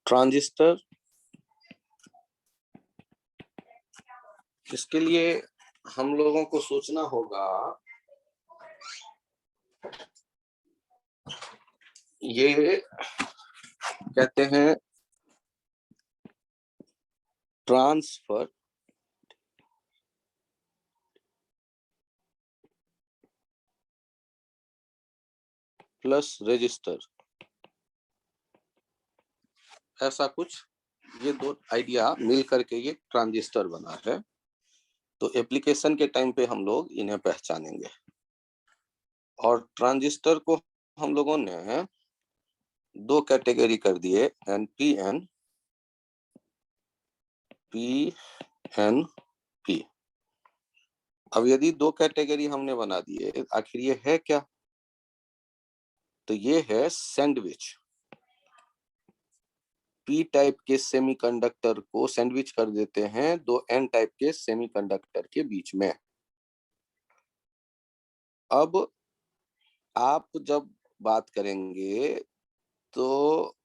Transistor, इसके लिए हम लोगों को सोचना होगा, ये कहते हैं ट्रांसफर प्लस रजिस्टर, ऐसा कुछ ये दो आइडिया मिल करके ये ट्रांजिस्टर बना है। तो एप्लीकेशन के टाइम पे हम लोग इन्हें पहचानेंगे। और ट्रांजिस्टर को हम लोगों ने दो कैटेगरी कर दिए, एनपीएन, पीएनपी। अब यदि दो कैटेगरी हमने बना दिए, आखिर ये है क्या? तो ये है सैंडविच। पी टाइप के सेमीकंडक्टर को सैंडविच कर देते हैं दो एन टाइप के सेमीकंडक्टर के बीच में। अब आप जब बात करेंगे तो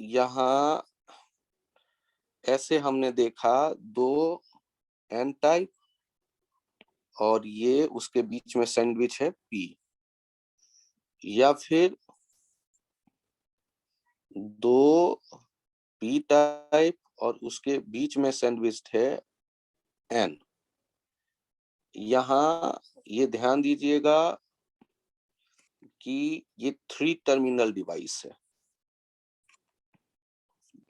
यहाँ ऐसे हमने देखा दो एन टाइप और ये उसके बीच में सैंडविच है पी, या फिर दो पी टाइप और उसके बीच में सैंडविच है एन। यहाँ ये ध्यान दीजिएगा कि ये 3 टर्मिनल डिवाइस है।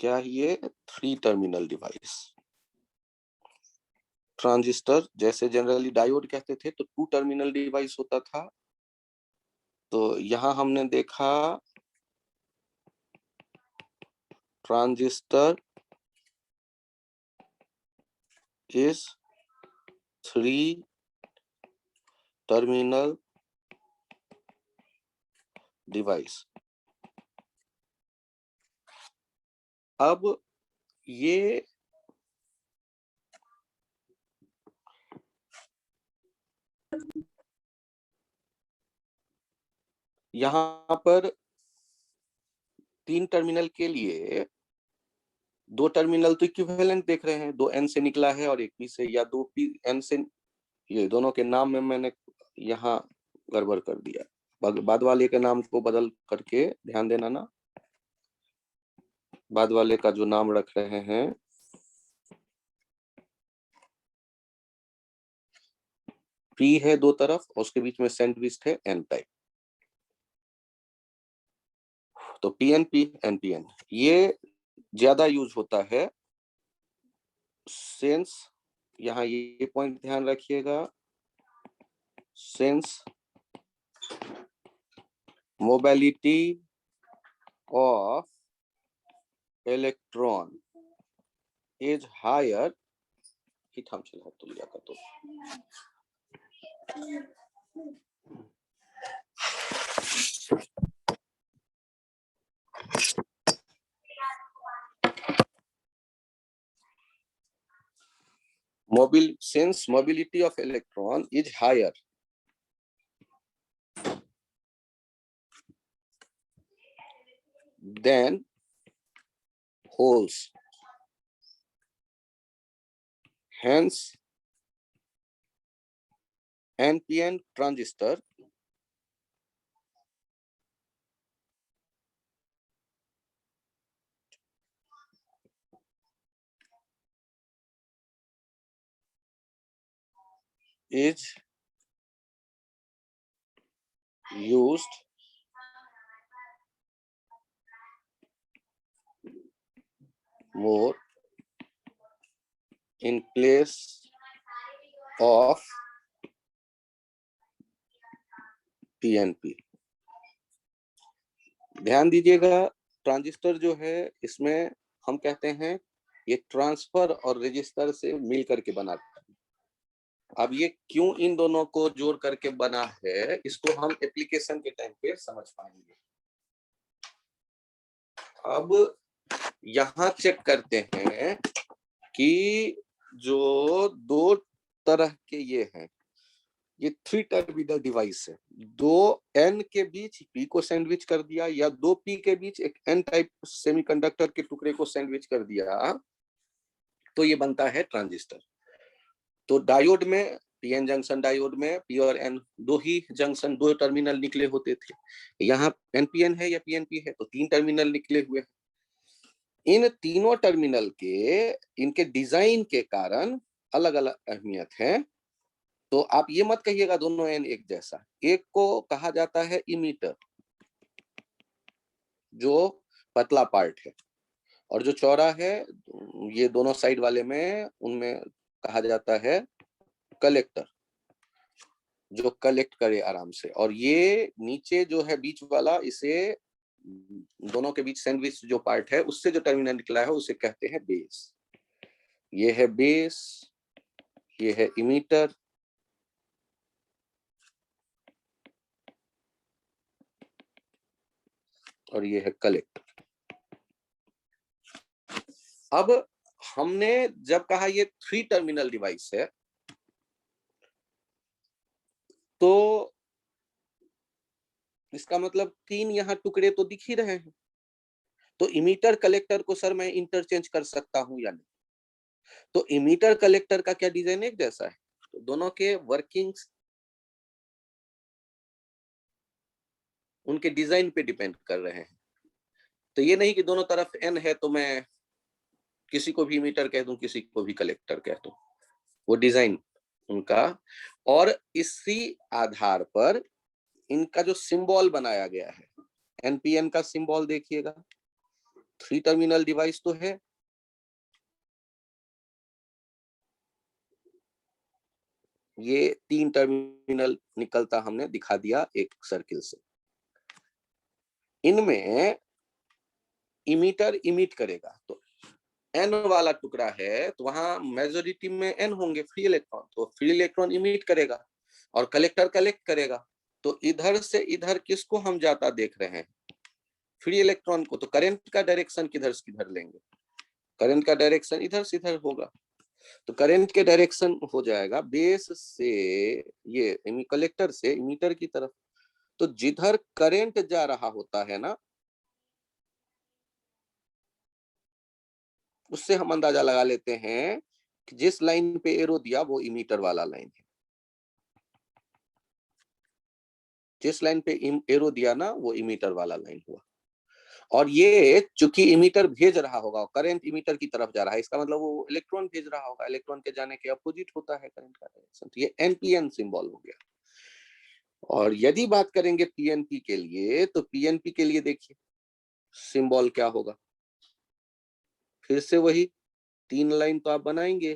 क्या ये 3 टर्मिनल डिवाइस? ट्रांजिस्टर जैसे जनरली डायोड कहते थे तो 2 टर्मिनल डिवाइस होता था। तो यहाँ हमने देखा ट्रांजिस्टर इज 3 टर्मिनल डिवाइस। अब ये यहाँ पर 3 टर्मिनल के लिए 2 टर्मिनल तो इक्विवेलेंट देख रहे हैं, 2 एन से निकला है और एक पी से, या 2 पी एन से। ये दोनों के नाम में मैंने यहाँ गड़बड़ कर दिया, बाद वाले के नाम को बदल करके ध्यान देना ना। बाद वाले का जो नाम रख रहे हैं पी है दो तरफ और उसके बीच में सैंडविच है एन टाइप। तो पीएनपी एनपीएन ये ज्यादा यूज होता है सेंस, यहाँ ये पॉइंट ध्यान रखिएगा, since mobility of electron is higher. थाम चला तो लिया का तो since mobility of electron is higher than holes, hence NPN transistor is used more in place of PNP। ध्यान दीजिएगा, ट्रांजिस्टर जो है इसमें हम कहते हैं ये ट्रांसफर और रजिस्टर से मिल करके बना है। अब ये क्यों इन दोनों को जोड़ करके बना है, इसको हम एप्लीकेशन के टाइम पे समझ पाएंगे। अब यहाँ चेक करते हैं कि जो दो तरह के ये हैं, ये 3 टर्मिनल डिवाइस है। 2 n के बीच p को सैंडविच कर दिया, या 2 p के बीच एक n टाइप सेमीकंडक्टर के टुकड़े को सैंडविच कर दिया, तो ये बनता है ट्रांजिस्टर। तो डायोड में, पीएन जंक्शन डायोड में पी और एन दो ही जंक्शन, 2 टर्मिनल निकले होते थे। यहाँ एनपीएन है या पीएनपी है, तो 3 टर्मिनल निकले हुए हैं। इन तीनों टर्मिनल के, इनके डिजाइन के कारण अलग अलग अहमियत है। तो आप ये मत कहिएगा दोनों एन एक जैसा। एक को कहा जाता है इमीटर, जो पतला पार्ट है, और जो चौड़ा है, ये दोनों साइड वाले में, उनमें कहा जाता है कलेक्टर, जो कलेक्ट करे आराम से। और ये नीचे जो है बीच वाला, इसे दोनों के बीच सैंडविच जो पार्ट है, उससे जो टर्मिनल निकला है उसे कहते हैं बेस। ये है बेस, ये है इमीटर, और ये है कलेक्टर। अब हमने जब कहा ये 3 टर्मिनल डिवाइस है, तो इसका मतलब 3 यहाँ टुकड़े तो दिख ही रहे हैं। तो इमीटर कलेक्टर को सर मैं इंटरचेंज कर सकता हूं या नहीं? तो इमीटर कलेक्टर का क्या डिजाइन एक जैसा है? तो दोनों के वर्किंग्स उनके डिजाइन पे डिपेंड कर रहे हैं। तो ये नहीं कि दोनों तरफ एन है तो मैं किसी को भी इमीटर कह दूं, किसी को भी कलेक्टर कह दूं। वो डिजाइन उनका, और इसी आधार पर इनका जो सिंबल बनाया गया है, एनपीएन का सिंबल देखिएगा। 3 टर्मिनल डिवाइस तो है, ये 3 टर्मिनल निकलता हमने दिखा दिया एक सर्किल से। इनमें इमीटर इमिट करेगा, तो एन वाला टुकड़ा है, तो वहां मेजोरिटी में एन होंगे फ्री इलेक्ट्रॉन, तो फ्री इलेक्ट्रॉन इमिट करेगा, और कलेक्टर कलेक्ट करेगा। तो इधर से इधर किसको हम जाता देख रहे हैं? फ्री इलेक्ट्रॉन को। तो करंट का डायरेक्शन किधर से किधर लेंगे? करंट का डायरेक्शन इधर से इधर होगा। तो करंट के डायरेक्शन हो जाएगा बेस से, ये कलेक्टर से इमीटर की तरफ। तो जिधर करंट जा रहा होता है ना, उससे हम अंदाजा लगा लेते हैं कि जिस लाइन पे एरो दिया वो इमीटर वाला लाइन है। जिस लाइन पे एरो दिया ना, वो इमीटर वाला लाइन हुआ। और ये चूंकि इमीटर भेज रहा होगा, करंट इमीटर की तरफ जा रहा है, इसका मतलब वो इलेक्ट्रॉन भेज रहा होगा। इलेक्ट्रॉन के जाने के अपोजिट होता है करंट का डायरेक्शन। तो ये एनपीएन सिंबल हो गया। और यदि बात करेंगे पीएनपी के लिए, तो पीएनपी के लिए देखिए सिंबल क्या होगा। फिर से वही 3 लाइन तो आप बनाएंगे,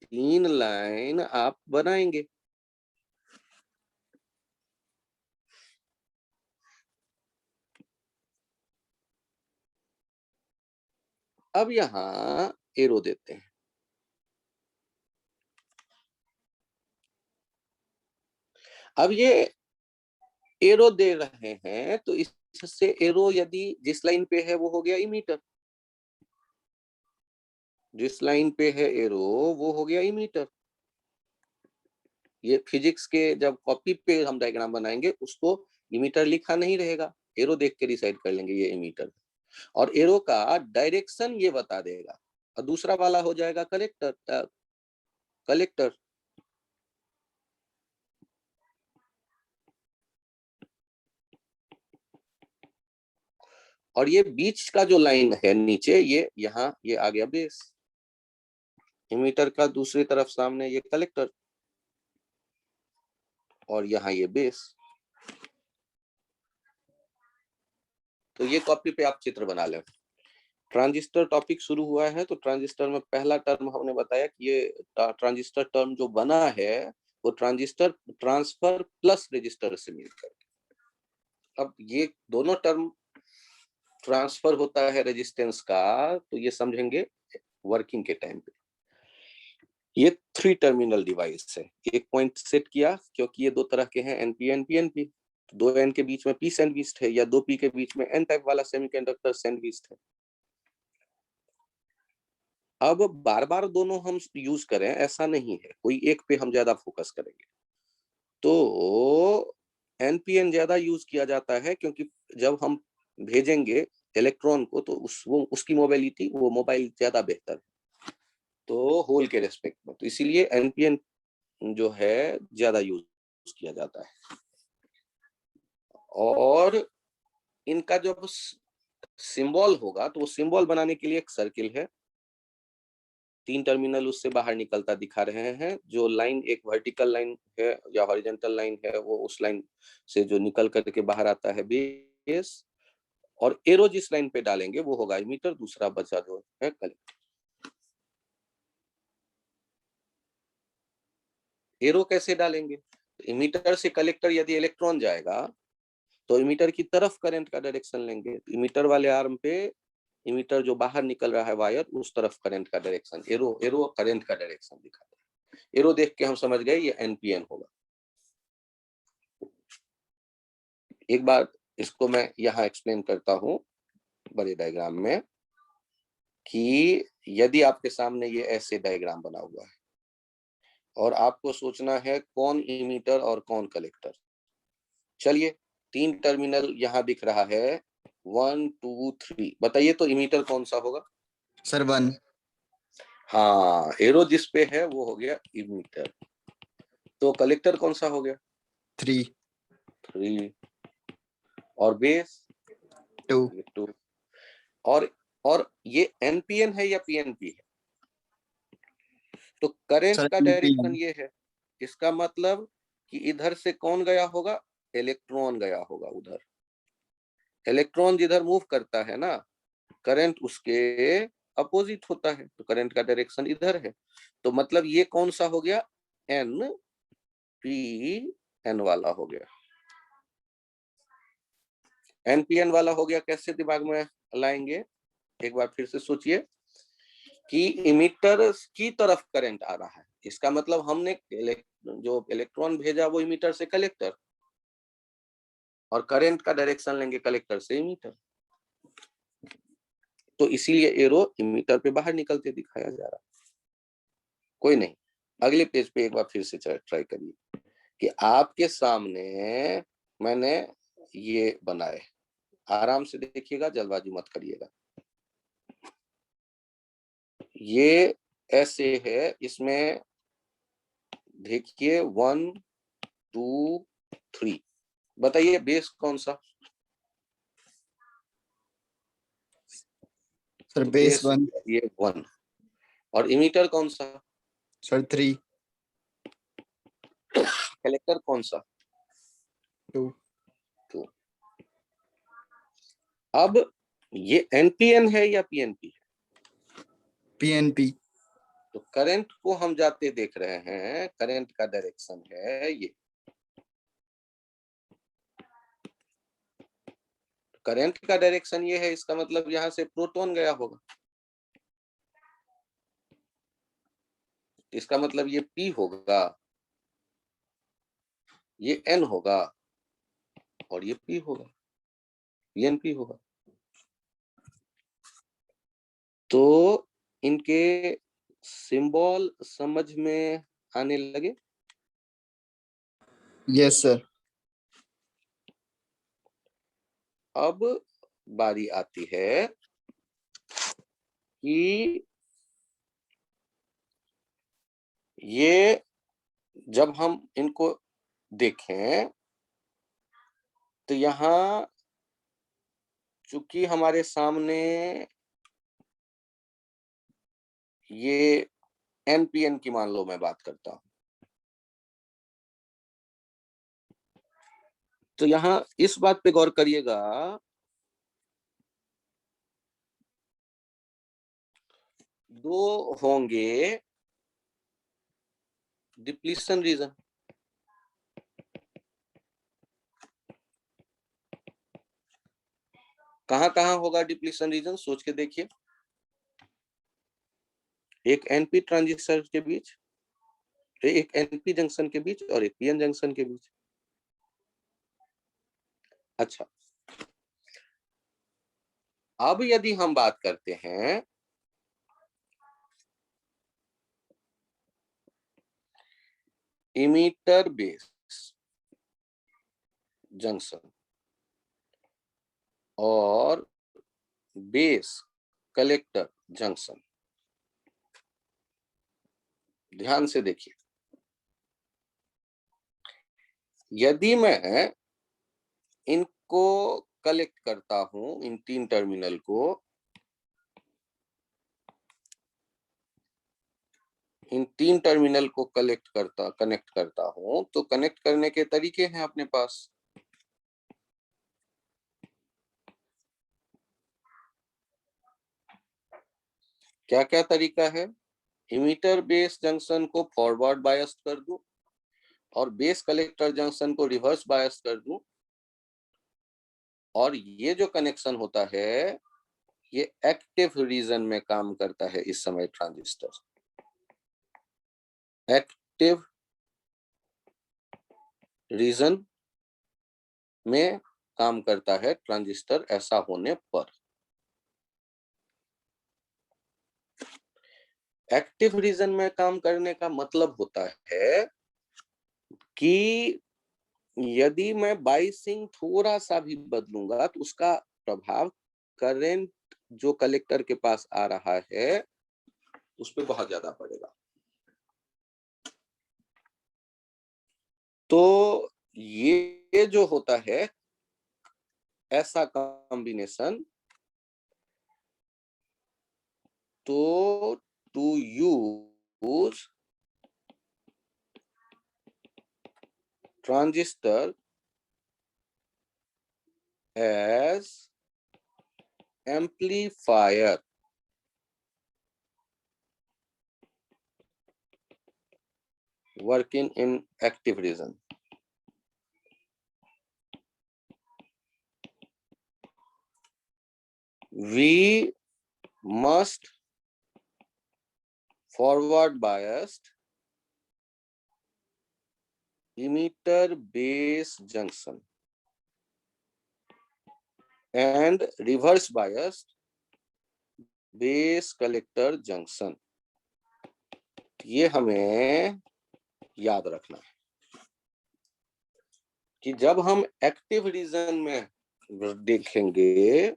3 लाइन आप बनाएंगे। अब यहां एरो देते हैं। अब ये एरो दे रहे हैं, तो इससे एरो यदि जिस लाइन पे है वो हो गया इमीटर, जिस लाइन पे है एरो वो हो गया इमीटर। ये फिजिक्स के जब कॉपी पे हम डायग्राम बनाएंगे, उसको इमीटर लिखा नहीं रहेगा, एरो देख के डिसाइड कर लेंगे ये इमीटर। और एरो का डायरेक्शन ये बता देगा। और दूसरा वाला हो जाएगा कलेक्टर, कलेक्टर। और ये बीच का जो लाइन है नीचे, ये यहाँ ये आ गया बेस। इमीटर का दूसरी तरफ सामने ये कलेक्टर, और यहाँ ये बेस। तो ये कॉपी पे आप चित्र बना लें। ट्रांजिस्टर टॉपिक शुरू हुआ है, तो ट्रांजिस्टर में पहला टर्म हमने बताया कि ये ट्रांजिस्टर टर्म जो बना है वो ट्रांजिस्टर ट्रांसफर प्लस रजिस्टर से मिलकर। अब ये दोनों टर्म ट्रांसफर होता है रेजिस्टेंस का, तो ये समझेंगे वर्किंग के टाइम पे। ये 3 टर्मिनल डिवाइस है। एक पॉइंट सेट किया, क्योंकि ये 2 तरह के हैं, एनपीएन पीएनपी। 2 एन के बीच में पी सैंडविच्ड है, या 2 पी के बीच में एन टाइप वाला सेमीकंडक्टर सैंडविच्ड है। अब बार बार दोनों हम यूज करें ऐसा नहीं है, कोई एक पे हम ज्यादा फोकस करेंगे। तो एनपीएन ज्यादा यूज किया जाता है, क्योंकि जब हम भेजेंगे इलेक्ट्रॉन को तो उसकी मोबिलिटी, वो मोबाइल ज्यादा बेहतर है, तो होल के रेस्पेक्ट में, तो इसीलिए एनपीएन जो है ज्यादा यूज किया जाता है। और इनका जब सिंबल होगा तो वो सिंबल बनाने के लिए एक सर्किल है, 3 टर्मिनल उससे बाहर निकलता दिखा रहे हैं। जो लाइन एक वर्टिकल लाइन है या हॉरिजॉन्टल लाइन है, वो उस लाइन से जो निकल करके बाहर आता है बेस, और एरो जिस लाइन पे डालेंगे वो होगा इमीटर, दूसरा बचा जो है कलेक्टर। एरो कैसे डालेंगे? इमीटर से कलेक्टर यदि इलेक्ट्रॉन जाएगा तो इमीटर की तरफ करंट का डायरेक्शन लेंगे, इमीटर वाले आर्म पे इमीटर जो बाहर निकल रहा है वायर, उस तरफ करंट का डायरेक्शन, एरो एरो करंट का डायरेक्शन दिखाता है। एरो देख के हम समझ गए ये एनपीएन होगा। एक बार इसको मैं यहाँ एक्सप्लेन करता हूँ बड़े डायग्राम में, कि यदि आपके सामने ये ऐसे डायग्राम बना हुआ है और आपको सोचना है कौन इमीटर और कौन कलेक्टर। चलिए, 3 टर्मिनल यहाँ दिख रहा है, 1 2 3, बताइए तो इमीटर कौन सा होगा? सर 1। हाँ, एरो जिस पे है वो हो गया इमीटर। तो कलेक्टर कौन सा हो गया? 3। 3। और बेस 2। 2। और ये एनपीएन है या पीएनपी है? तो करंट सर का डायरेक्शन NPN। ये है, इसका मतलब कि इधर से कौन गया होगा? इलेक्ट्रॉन गया होगा उधर। इलेक्ट्रॉन जिधर मूव करता है ना, करंट उसके अपोजिट होता है, तो करंट का डायरेक्शन इधर है। तो मतलब ये कौन सा हो गया? एन पी एन वाला हो गया, एनपीएन वाला हो गया। कैसे दिमाग में लाएंगे? एक बार फिर से सोचिए कि इमीटर की तरफ करंट आ रहा है, इसका मतलब हमने जो इलेक्ट्रॉन भेजा वो इमीटर से कलेक्टर, और करंट का डायरेक्शन लेंगे कलेक्टर से इमीटर, तो इसीलिए एरो इमीटर पे बाहर निकलते दिखाया जा रहा है। कोई नहीं, अगले पेज पे एक बार फिर से ट्राई करिए कि आपके सामने मैंने ये बनाए, आराम से देखिएगा, जल्दबाजी मत करिएगा। ये ऐसे है, इसमें देखिए 1 2 3, बताइए बेस कौन सा? सर तो बेस बेस 1। ये 1, और इमीटर कौन सा? सर 3। कलेक्टर कौन सा? 2। 2। अब ये एनपीएन है या पीएनपी है? PNP। तो करंट को हम जाते देख रहे हैं, करंट का डायरेक्शन है ये, करंट का डायरेक्शन ये है, इसका मतलब यहां से प्रोटॉन गया होगा, इसका मतलब ये पी होगा, ये एन होगा, और ये पी होगा, पीएनपी होगा। तो इनके सिंबल समझ में आने लगे? Yes sir. अब बारी आती है कि ये जब हम इनको देखें तो यहाँ चूंकि हमारे सामने ये एनपीएन की मान लो मैं बात करता हूं, तो यहाँ इस बात पे गौर करिएगा, दो होंगे डिप्लीशन रीजन। कहां कहां होगा डिप्लीशन रीजन? सोच के देखिए, एक एनपी ट्रांजिस्टर के बीच, एक एनपी जंक्शन के बीच, और एक पीएन जंक्शन के बीच। अच्छा, अब यदि हम बात करते हैं इमीटर बेस जंक्शन और बेस कलेक्टर जंक्शन, ध्यान से देखिए, यदि मैं इनको कलेक्ट करता हूं, इन तीन टर्मिनल को, इन तीन टर्मिनल को कनेक्ट करता हूं, तो कनेक्ट करने के तरीके हैं अपने पास। क्या क्या तरीका है? इमीटर बेस जंक्शन को फॉरवर्ड बायस्ड कर दूं और बेस कलेक्टर जंक्शन को रिवर्स बायस्ड कर दूं, और ये जो कनेक्शन होता है ये एक्टिव रीजन में काम करता है इस समय ट्रांजिस्टर। एक्टिव रीजन में काम करता है ट्रांजिस्टर ऐसा होने पर। एक्टिव रीजन में काम करने का मतलब होता है कि यदि मैं बाइसिंग थोड़ा सा भी बदलूंगा तो उसका प्रभाव करंट जो कलेक्टर के पास आ रहा है उस पर बहुत ज्यादा पड़ेगा। तो ये जो होता है ऐसा कॉम्बिनेशन, तो to use transistor as amplifier, working in active region, we must forward biased emitter base junction and reverse biased base collector junction। ये हमें याद रखना है कि जब हम एक्टिव रीजन में देखेंगे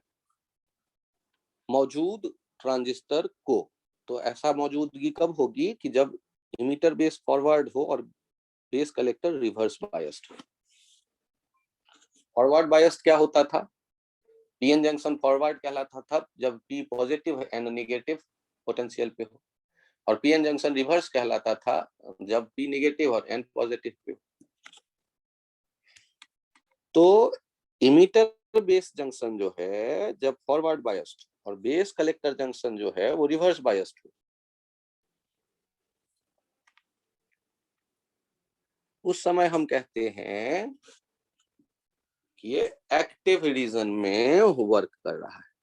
मौजूद ट्रांजिस्टर को, तो ऐसा मौजूदगी कब होगी कि जब इमीटर बेस फॉरवर्ड हो और बेस कलेक्टर रिवर्स बायस्ड हो। फॉरवर्ड बायस्ड क्या होता था? पीएन जंक्शन फॉरवर्ड कहलाता था जब P positive and negative potential पे हो, और पीएन जंक्शन रिवर्स कहलाता था जब पी नेगेटिव और एन पॉजिटिव पे हो। तो इमीटर बेस जंक्शन जो है जब फॉरवर्ड बायस्ड और बेस कलेक्टर जंक्शन जो है वो रिवर्स बायस्ड हो, उस समय हम कहते हैं कि ये एक्टिव रीजन में वर्क कर रहा है।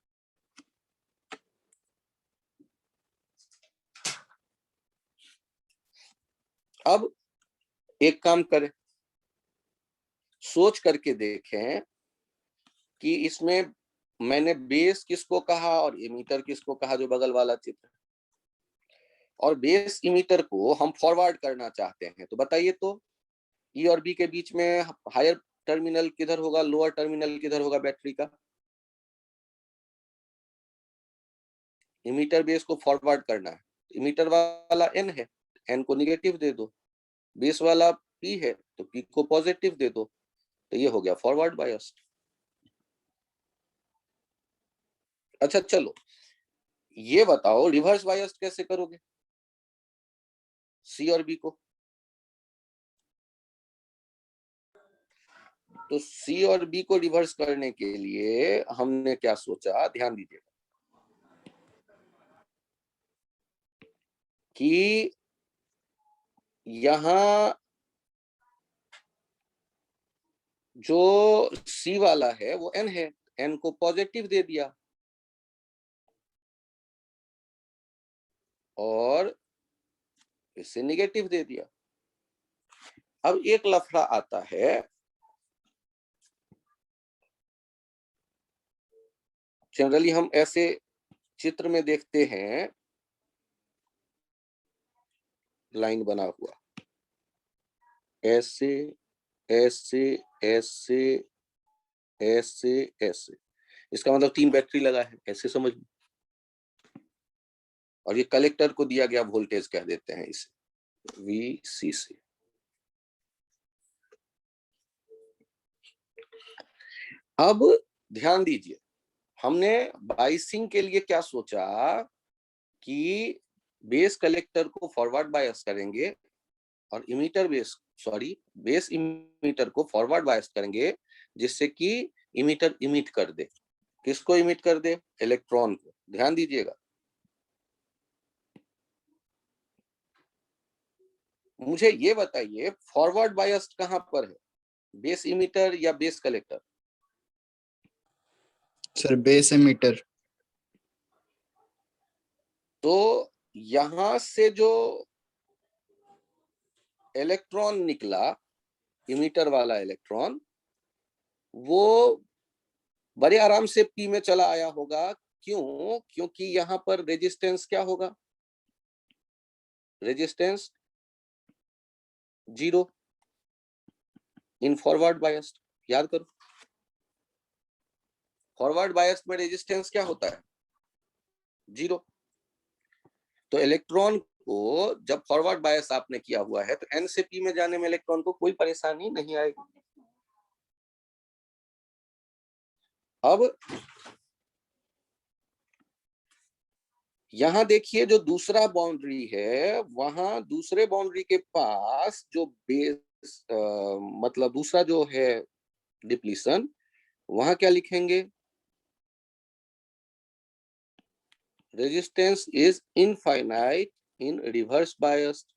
अब एक काम करें, सोच करके देखें कि इसमें मैंने बेस किसको कहा और इमीटर किसको कहा, जो बगल वाला चित्र, और बेस इमीटर को हम फॉरवर्ड करना चाहते हैं, तो बताइए तो ई और बी के बीच में हायर टर्मिनल किधर होगा, लोअर टर्मिनल किधर होगा बैटरी का? इमीटर बेस को फॉरवर्ड करना है, इमीटर वाला एन है, एन को निगेटिव दे दो, बेस वाला पी है तो पी को पॉजिटिव दे दो, तो ये हो गया फॉरवर्ड बायस्ड। अच्छा चलो ये बताओ रिवर्स बायस्ड कैसे करोगे सी और बी को? तो सी और बी को रिवर्स करने के लिए हमने क्या सोचा, ध्यान दीजिएगा, कि यहां जो सी वाला है वो एन है, एन को पॉजिटिव दे दिया और इससे निगेटिव दे दिया। अब एक लफड़ा आता है, जनरली हम ऐसे चित्र में देखते हैं लाइन बना हुआ, ऐसे ऐसे ऐसे ऐसे ऐसे, इसका मतलब 3 बैटरी लगा है, ऐसे समझ। और ये कलेक्टर को दिया गया वोल्टेज कह देते हैं इसे, VCC। अब ध्यान दीजिए, हमने बाइसिंग के लिए क्या सोचा कि बेस कलेक्टर को फॉरवर्ड बायस करेंगे और बेस इमीटर को फॉरवर्ड बायस करेंगे, जिससे कि इमीटर इमिट कर दे। किसको इमिट कर दे? इलेक्ट्रॉन को। ध्यान दीजिएगा, मुझे ये बताइए फॉरवर्ड बायस कहां पर है, बेस इमीटर या base collector? Sir base emitter. तो यहां से जो इलेक्ट्रॉन निकला, इमीटर वाला इलेक्ट्रॉन, वो बड़े आराम से पी में चला आया होगा। क्यों? क्योंकि यहां पर रेजिस्टेंस क्या होगा? Resistance 0 in forward biased. याद करो, फॉरवर्ड बायस्ड में रेजिस्टेंस क्या होता है? 0। तो इलेक्ट्रॉन को जब फॉरवर्ड बायस आपने किया हुआ है, तो एन से पी में जाने में इलेक्ट्रॉन को कोई परेशानी नहीं आएगी। अब यहां देखिए, जो दूसरा बाउंड्री है, वहां दूसरे बाउंड्री के पास जो बेस मतलब दूसरा जो है डिप्लीशन, वहां क्या लिखेंगे? Resistance is infinite in reverse biased.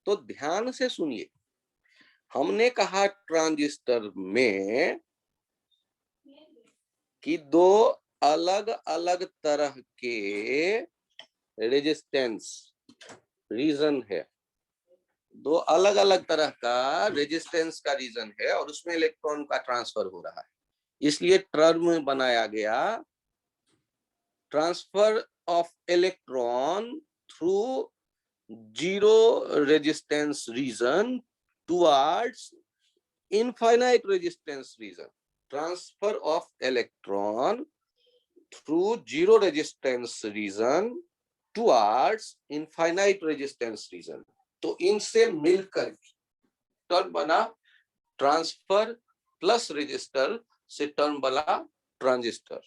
तो ध्यान से सुनिए, हमने कहा ट्रांजिस्टर में कि दो अलग अलग तरह के रेजिस्टेंस रीजन है, दो अलग अलग तरह का रेजिस्टेंस का रीजन है, और उसमें इलेक्ट्रॉन का ट्रांसफर हो रहा है। इसलिए टर्म बनाया गया transfer of electron through zero resistance region towards infinite resistance region. Transfer of electron through zero resistance region towards infinite resistance region. तो इनसे मिलकर टर्म बना ट्रांसफर प्लस रजिस्टर, से टर्म बना ट्रांजिस्टर।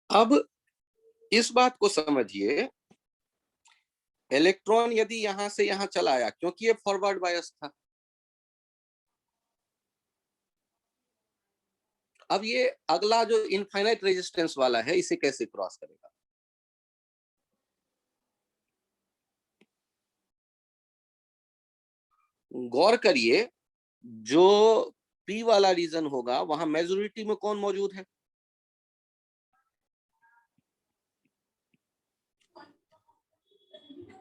अब इस बात को समझिए, इलेक्ट्रॉन यदि यहां से यहां चला आया, क्योंकि ये फॉरवर्ड बायस था, अब ये अगला जो इनफाइनाइट रेजिस्टेंस वाला है, इसे कैसे क्रॉस करेगा? गौर करिए, जो पी वाला रीजन होगा, वहां मेजोरिटी में कौन मौजूद है?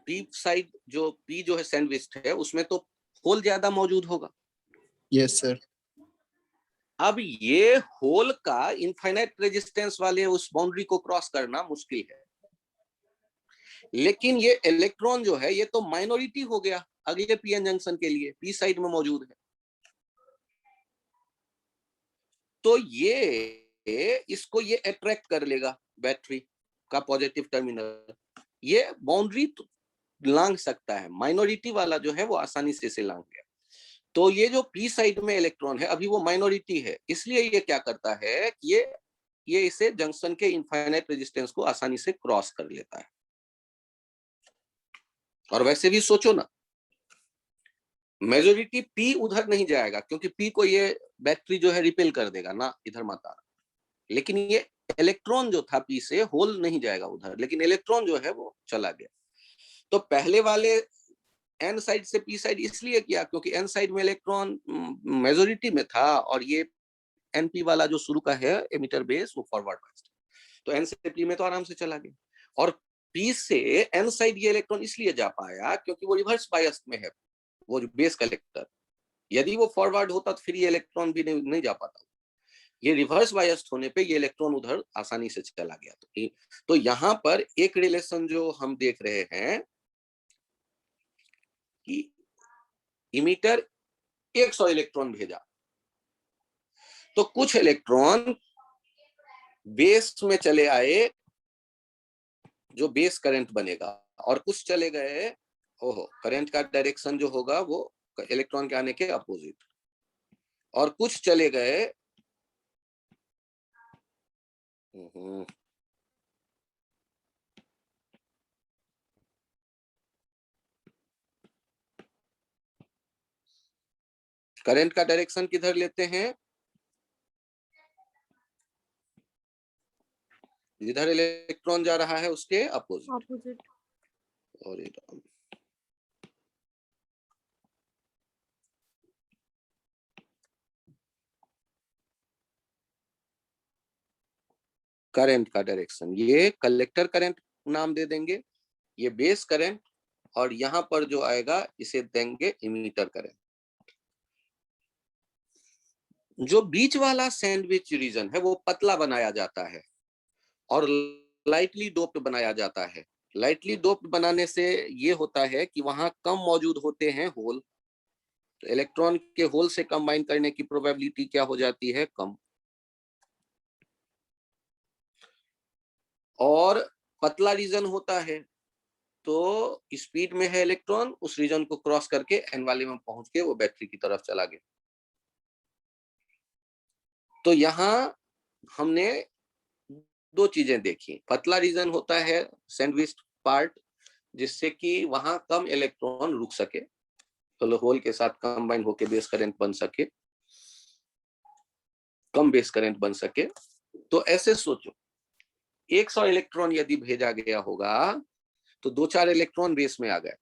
पी साइड, जो पी जो है सैंडविच है, उसमें तो होल ज्यादा मौजूद होगा। Yes sir. अब ये होल का इनफाइनाइट रेजिस्टेंस वाले उस बाउंड्री को क्रॉस करना मुश्किल है, लेकिन ये इलेक्ट्रॉन जो है, ये तो माइनॉरिटी हो गया अगले पीएन जंक्शन के लिए पी साइड में मौजूद है। तो ये इसको ये अट्रैक्ट कर लेगा बैटरी का पॉजिटिव टर्मिनल, ये बाउंड्री लांग सकता है, माइनॉरिटी वाला जो है वो आसानी से इसे लांग गया। तो ये जो पी साइड में इलेक्ट्रॉन है अभी वो माइनॉरिटी है, इसलिए ये क्या करता है कि ये इसे जंक्शन के इनफाइनाइट रेजिस्टेंस को आसानी से क्रॉस कर लेता है। और वैसे भी सोचो ना, मेजोरिटी पी उधर नहीं जाएगा क्योंकि पी को ये बैटरी जो है रिपेल कर देगा ना, इधर मत आ, लेकिन ये इलेक्ट्रॉन जो था पी से होल नहीं जाएगा उधर, लेकिन इलेक्ट्रॉन जो है वो चला गया। तो पहले वाले एन साइड से पी साइड इसलिए किया क्योंकि एन साइड में इलेक्ट्रॉन मेजोरिटी में था और ये एनपी वाला जो शुरू का है एमिटर बेस वो फॉरवर्ड बायस्ड, तो एन से पी में तो आराम से चला गया। और पी से एन साइड ये इलेक्ट्रॉन इसलिए जा पाया क्योंकि वो रिवर्स बायस्ड में है, वो जो बेस कलेक्टर, यदि वो फॉरवर्ड होता तो फिर ये इलेक्ट्रॉन भी नहीं जा पाता। ये रिवर्स बायस्ड होने पे ये इलेक्ट्रॉन उधर आसानी से चला गया। तो यहाँ पर एक रिलेशन जो हम देख रहे हैं कि इमिटर 100 इलेक्ट्रॉन भेजा, तो कुछ इलेक्ट्रॉन बेस में चले आए जो बेस करंट बनेगा, और कुछ चले गए, ओहो, करंट का डायरेक्शन जो होगा वो इलेक्ट्रॉन के आने के अपोजिट, और कुछ चले गए करंट का डायरेक्शन किधर लेते हैं, जिधर इलेक्ट्रॉन जा रहा है उसके अपोजिट। और करंट का डायरेक्शन ये कलेक्टर करंट नाम दे देंगे, ये बेस करंट, और यहां पर जो आएगा इसे देंगे इमीटर करंट। जो बीच वाला सैंडविच रीजन है वो पतला बनाया जाता है और लाइटली डोप्ड बनाया जाता है। लाइटली डोप्ड बनाने से ये होता है कि वहां कम मौजूद होते हैं होल, तो इलेक्ट्रॉन के होल से कंबाइन करने की प्रोबेबिलिटी क्या हो जाती है, कम। और पतला रीजन होता है तो स्पीड में है इलेक्ट्रॉन, उस रीजन को क्रॉस करके एन वाले में पहुंच के वो बैटरी की तरफ चला गया। तो यहां हमने दो चीजें देखी, पतला रीजन होता है सैंडविच पार्ट, जिससे कि वहां कम इलेक्ट्रॉन रुक सके, तो होल के साथ कंबाइन होके बेस करंट बन सके, कम बेस करंट बन सके। तो ऐसे सोचो 100 इलेक्ट्रॉन यदि भेजा गया होगा तो 2-4 इलेक्ट्रॉन बेस में आ गए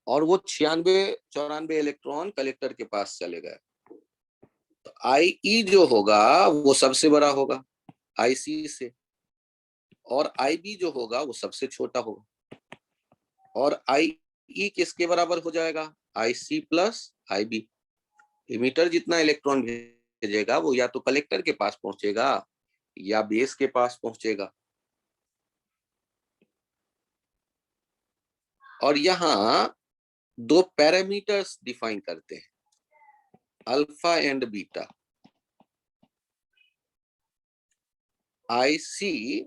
और वो 96-94 इलेक्ट्रॉन कलेक्टर के पास चले गए। तो आई जो होगा वो सबसे बड़ा होगा आईसी से, और आईबी जो होगा वो सबसे छोटा होगा, और आई किसके बराबर हो जाएगा, आईसी प्लस आईबी। इमीटर जितना इलेक्ट्रॉन भेजेगा वो या तो कलेक्टर के पास पहुंचेगा या बेस के पास पहुंचेगा। और यहां दो पैरामीटर्स डिफाइन करते हैं, alpha and beta. IC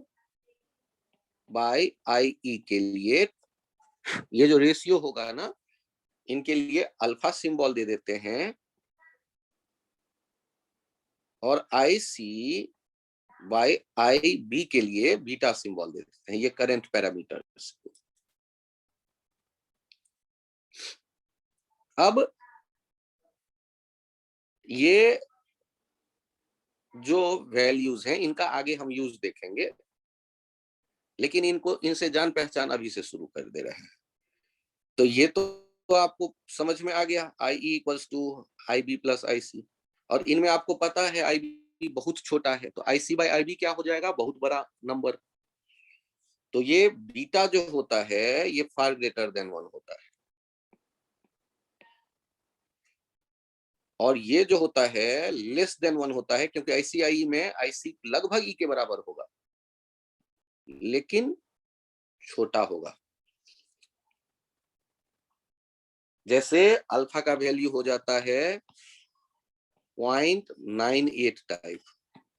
by I के लिए ये जो रेशियो होगा ना, इनके लिए अल्फा सिंबल दे देते हैं, और आईसी बाय आई बी के लिए बीटा सिंबल दे देते हैं, ये करंट पैरामीटर्स। अब ये जो वैल्यूज हैं इनका आगे हम यूज देखेंगे, लेकिन इनसे जान पहचान अभी से शुरू कर दे रहे हैं। तो ये तो आपको समझ में आ गया, I equals to I B plus I C, और इनमें आपको पता है आई बी बहुत छोटा है, तो आई सी बाई आई बी क्या हो जाएगा, बहुत बड़ा नंबर। तो ये बीटा जो होता है ये फार ग्रेटर देन 1 होता है, और ये जो होता है लेस देन 1 होता है, क्योंकि आईसीआई में आईसी लगभग ई के बराबर होगा लेकिन छोटा होगा। जैसे अल्फा का वैल्यू हो जाता है 0.98 टाइप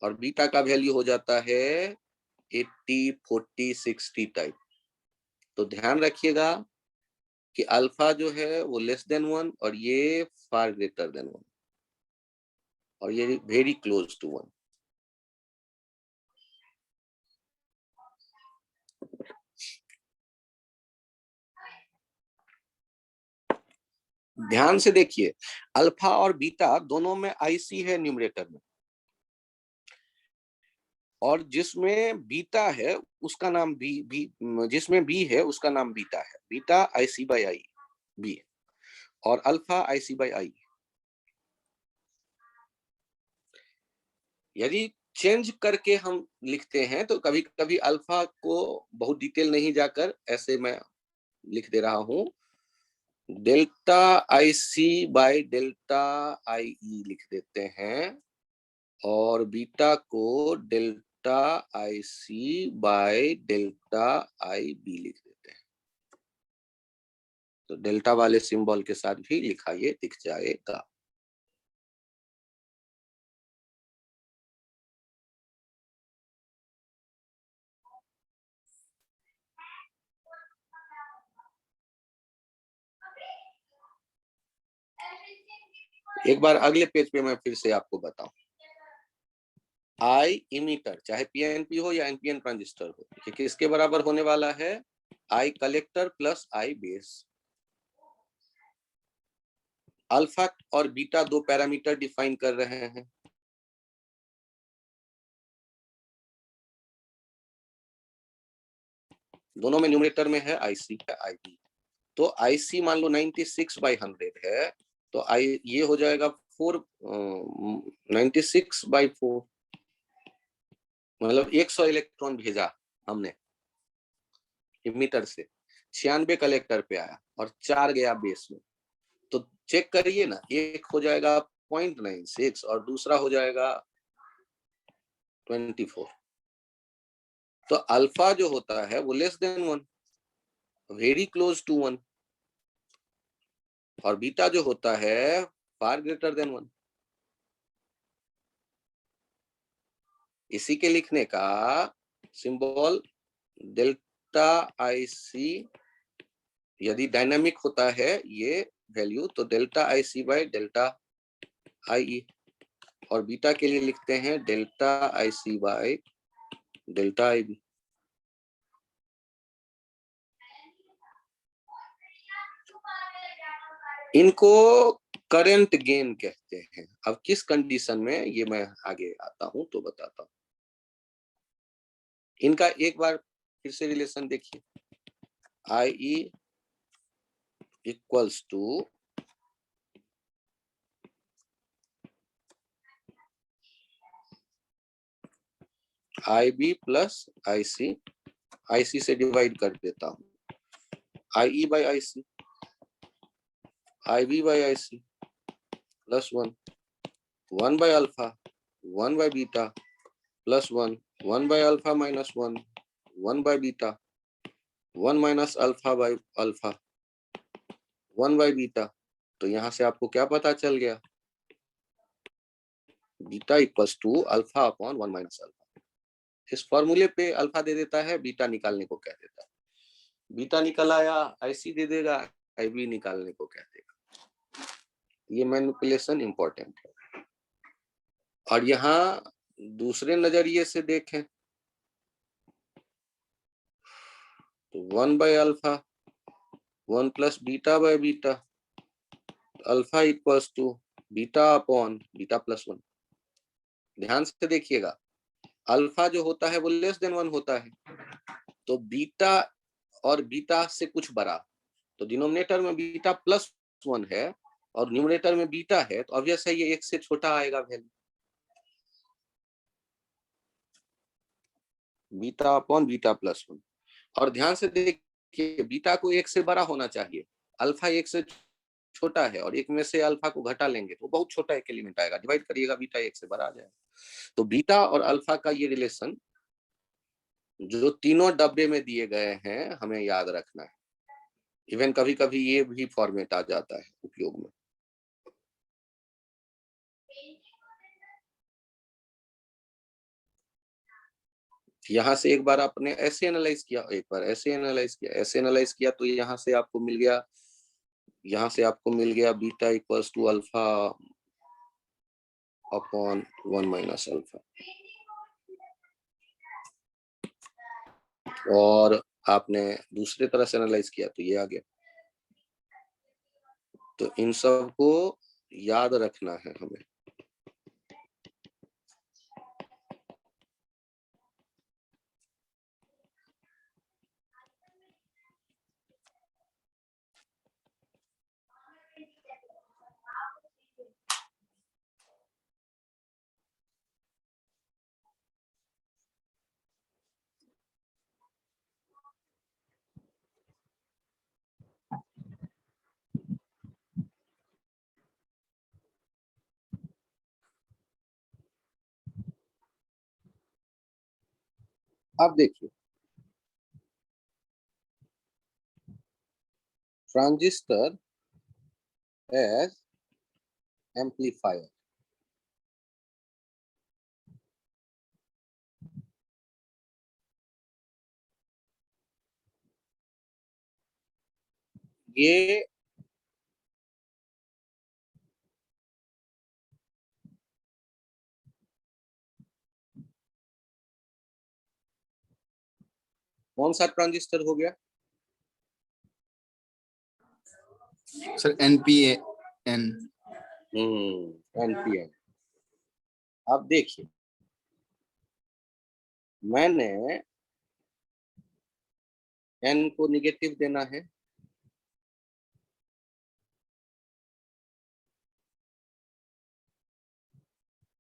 और बीटा का वैल्यू हो जाता है 80, 40, 60 टाइप। तो ध्यान रखिएगा कि अल्फा जो है वो लेस देन 1 और ये फार ग्रेटर देन 1 और ये वेरी क्लोज टू 1। ध्यान से देखिए, अल्फा और बीटा दोनों में आईसी है न्यूमरेटर में, और जिसमें बीटा है उसका नाम बी, जिसमें बी है उसका नाम बीटा है। Beta IC by I B है और अल्फा आईसी बाई आई। यदि चेंज करके हम लिखते हैं तो कभी कभी अल्फा को बहुत डिटेल नहीं जाकर ऐसे मैं लिख दे रहा हूं, delta I C by delta I E लिख देते हैं और बीटा को delta I C by delta I B लिख देते हैं। तो डेल्टा वाले सिंबल के साथ भी लिखा ये दिख जाएगा। एक बार अगले पेज पे मैं फिर से आपको बताऊं, आई इमीटर चाहे पीएनपी हो या एनपीएन ट्रांजिस्टर हो, ये किसके बराबर होने वाला है? आई कलेक्टर प्लस आई बेस। अल्फा और बीटा दो पैरामीटर डिफाइन कर रहे हैं। दोनों में न्यूमरेटर में है आईसी आई बी। तो आईसी मान लो 96/100 है, तो आई ये हो जाएगा 96/4, मतलब 100 इलेक्ट्रॉन भेजा हमने इमीटर से, 96 कलेक्टर पे आया और 4 गया बेस में। तो चेक करिए ना, एक हो जाएगा 0.96 और दूसरा हो जाएगा 24। तो अल्फा जो होता है वो less than 1, very close to 1, और बीटा जो होता है फार ग्रेटर देन 1। इसी के लिखने का सिंबल डेल्टा आई सी, यदि डायनामिक होता है ये वैल्यू तो delta I C by delta I E, और बीटा के लिए लिखते हैं delta I C by delta I B. इनको करंट गेन कहते हैं। अब किस कंडीशन में, ये मैं आगे आता हूं तो बताता हूं। इनका एक बार फिर से रिलेशन देखिए, I E equals to I B plus I C से डिवाइड कर देता हूं, I E by I C, I B by I C plus 1, 1 by alpha, 1 by beta plus 1, 1 by alpha minus 1, 1 by beta, 1 minus alpha by alpha, 1 by beta. तो यहां से आपको क्या पता चल गया? Beta equals to alpha upon 1 minus alpha. इस फॉर्मूले पे अल्फा दे देता है, बीटा निकालने को कह देता है। बीटा निकल आया, आईसी दे देगा, आईबी निकालने को कह देगा। ये मैनिपुलेशन इंपॉर्टेंट है। और यहाँ दूसरे नजरिए से देखें तो 1 by alpha 1 plus beta by beta, alpha equals to beta upon beta plus 1। ध्यान से देखिएगा, अल्फा जो होता है वो लेस देन 1 होता है, तो बीटा और बीटा से कुछ बड़ा, तो डिनोमिनेटर में बीटा प्लस 1 है और न्यूमरेटर में बीटा है, तो ऑब्वियस है ये 1 से छोटा आएगा value, beta upon beta plus 1। और ध्यान से देखिए, बीटा को 1 से बड़ा होना चाहिए, अल्फा 1 से छोटा है और 1 में से अल्फा को घटा लेंगे तो बहुत छोटा एक एलिमेंट आएगा, डिवाइड करिएगा बीटा 1 से बड़ा आ जाएगा। तो बीटा और अल्फा का ये रिलेशन जो तीनों डब्बे में दिए गए हैं हमें याद रखना है। इवन कभी कभी ये भी फॉर्मेट आ जाता है उपयोग में। यहाँ से एक बार आपने ऐसे एनालाइज किया, एक बार ऐसे एनालाइज किया, ऐसे एनालाइज किया, तो यहाँ से आपको मिल गया, यहाँ से आपको मिल गया beta equals to alpha upon 1 minus alpha. और आपने दूसरे तरह से एनालाइज किया तो ये आ गया। तो इन सब को याद रखना है हमें। अब देखिए, ट्रांजिस्टर एज एम्पलीफायर, ये कौन सा ट्रांजिस्टर हो गया? Sir NPN। एनपीएन। अब देखिए, मैंने एन को निगेटिव देना है,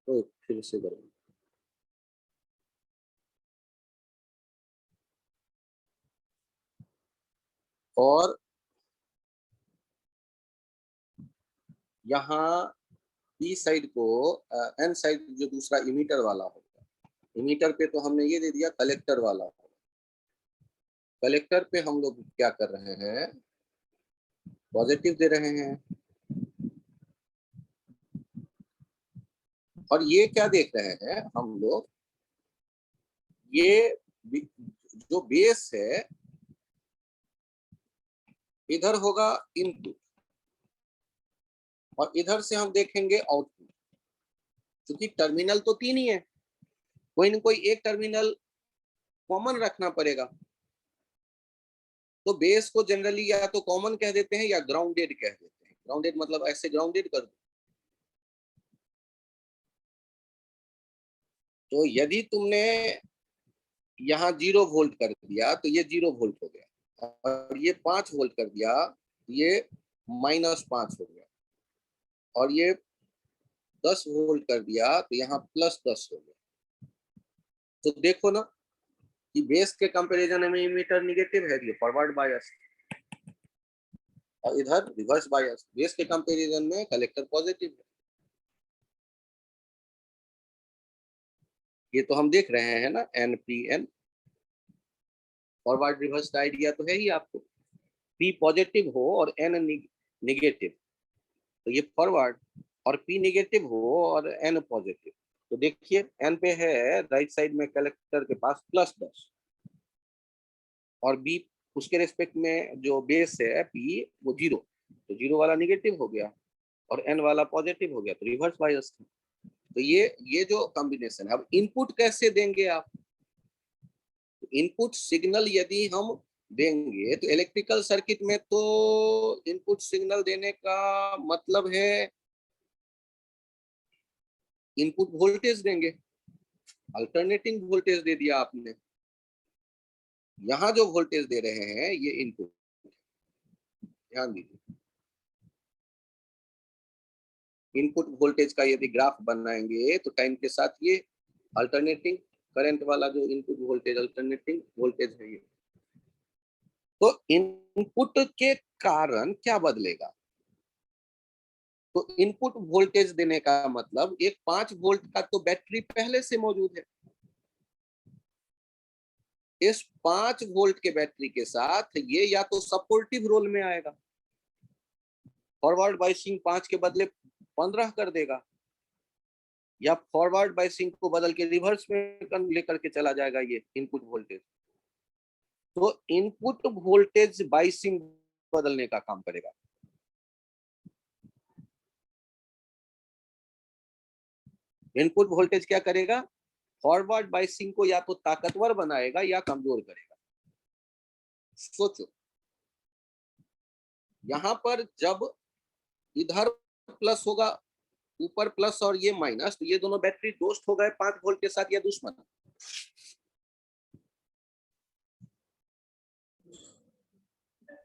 तो फिर से करेंगे। और यहाँ पी साइड को, एन साइड जो दूसरा इमीटर वाला होगा, इमीटर पे तो हमने ये दे दिया कलेक्टर वाला होगा। कलेक्टर पे हम लोग क्या कर रहे हैं, पॉजिटिव दे रहे हैं। और ये क्या देख रहे हैं हम लोग, ये जो बेस है इधर होगा इनपुट, और इधर से हम देखेंगे आउटपुट। क्योंकि टर्मिनल तो तीन ही है, कोई ना कोई एक टर्मिनल कॉमन रखना पड़ेगा। तो बेस को जनरली या तो कॉमन कह देते हैं या ग्राउंडेड कह देते हैं। ग्राउंडेड मतलब ऐसे ग्राउंडेड कर दो। तो यदि तुमने यहाँ 0 वोल्ट कर दिया तो ये 0 वोल्ट हो गया, और ये 5 वोल्ट कर दिया ये -5 हो गया, और ये 10 वोल्ट कर दिया तो यहाँ +10 हो गया। तो देखो ना कि बेस के कंपैरिजन में इमीटर निगेटिव है, ये फॉरवर्ड बायस, और इधर रिवर्स बायस। बेस के कंपैरिजन में कलेक्टर पॉजिटिव है। ये तो हम देख रहे हैं ना, NPN, फॉरवर्ड रिवर्स का आइडिया तो है ही आपको। P पॉजिटिव हो और N निगेटिव तो ये फॉरवर्ड, और P निगेटिव हो और N पॉजिटिव तो देखिए N पे है राइट साइड में कलेक्टर के पास +10, और B उसके रेस्पेक्ट में जो बेस है P वो 0, तो 0 वाला निगेटिव हो गया और N वाला पॉजिटिव हो गया, तो रिवर्स बायस था। तो ये जो कॉम्बिनेशन है। अब इनपुट कैसे देंगे आप? इनपुट सिग्नल यदि हम देंगे तो इलेक्ट्रिकल सर्किट में तो इनपुट सिग्नल देने का मतलब है इनपुट वोल्टेज देंगे। अल्टरनेटिंग वोल्टेज दे दिया आपने। यहाँ जो वोल्टेज दे रहे हैं ये इनपुट, ध्यान दीजिए। इनपुट वोल्टेज का यदि ग्राफ बनाएंगे तो टाइम के साथ ये अल्टरनेटिंग करंट वाला जो इनपुट वोल्टेज अल्टरनेटिंग वोल्टेज है ये, तो इनपुट के कारण क्या बदलेगा? तो इनपुट वोल्टेज देने का मतलब एक 5 वोल्ट का तो बैटरी पहले से मौजूद है, इस 5 वोल्ट के बैटरी के साथ ये या तो सपोर्टिव रोल में आएगा, फॉरवर्ड बायसिंग 5 के बदले 15 कर देगा, या फॉरवर्ड बायसिंग को बदल के रिवर्स में लेकर के चला जाएगा ये इनपुट वोल्टेज। तो इनपुट वोल्टेज बायसिंग बदलने का काम करेगा। इनपुट वोल्टेज क्या करेगा? फॉरवर्ड बायसिंग को या तो ताकतवर बनाएगा या कमजोर करेगा। सोचो, यहां पर जब इधर प्लस होगा, ऊपर प्लस और ये माइनस, तो ये दोनों बैटरी दोस्त हो गए 5 वोल्ट के साथ या दुश्मन?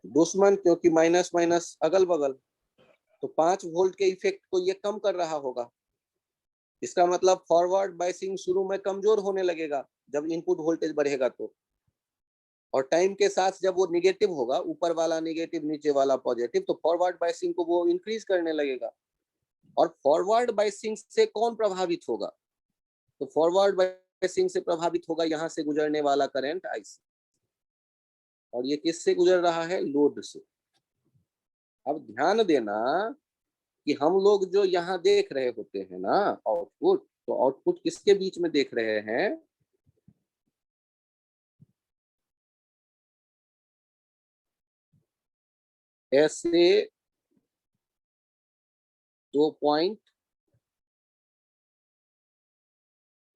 दुश्मन, क्योंकि माइनस माइनस अगल बगल, तो 5 वोल्ट के इफेक्ट को ये कम कर रहा होगा। इसका मतलब फॉरवर्ड बायसिंग शुरू में कमजोर होने लगेगा जब इनपुट वोल्टेज बढ़ेगा तो, और टाइम के साथ जब वो निगेटिव होगा, ऊपर वाला निगेटिव नीचे वाला पॉजिटिव, तो फॉरवर्ड बायसिंग को वो इंक्रीज करने लगेगा। और फॉरवर्ड बायसिंग से कौन प्रभावित होगा? तो फॉरवर्ड बायसिंग से प्रभावित होगा यहां से गुजरने वाला करंट आईसी, और ये किससे गुजर रहा है? लोड से। अब ध्यान देना कि हम लोग जो यहाँ देख रहे होते हैं ना आउटपुट, तो आउटपुट किसके बीच में देख रहे हैं? ऐसे 2 पॉइंट